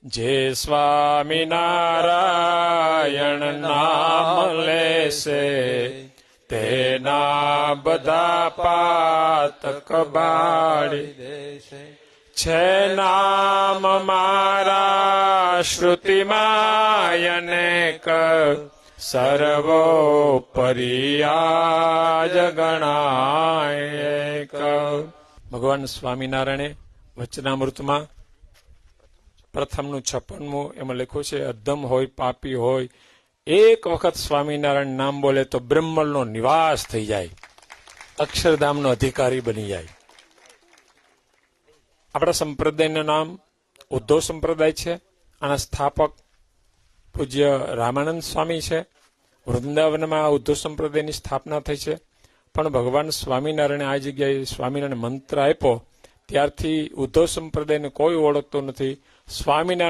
જે સ્વામિનારાયણ નામ લેશે તેના બધા પાતક બાળી દેશે. છે નામ મારા શ્રુતિમાં અનેક સર્વોપરી આજ ગણાય એક. ભગવાન સ્વામિનારાયણે વચનામૃતમાં પ્રથમનું 56મું એમાં લખ્યું છે, અધમ હોય પાપી હોય એક વખત સ્વામિનારાયણ નામ બોલે તો બ્રહ્મલનો નિવાસ થઈ જાય, અક્ષરધામનો અધિકારી બની જાય. આપણા સંપ્રદાયનું નામ ઉદ્ધવ સંપ્રદાય છે. આના સ્થાપક પૂજ્ય રામાનંદ સ્વામી છે. વૃંદાવનમાં આ ઉદ્ધવ સંપ્રદાયની સ્થાપના થઈ છે. પણ ભગવાન સ્વામિનારાયણે આ જગ્યાએ સ્વામિનારાયણ મંત્ર આપ્યો ત્યારથી ઉદ્ધવ સંપ્રદાયને કોઈ ઓળખતો નથી. સ્વામિનારાયણ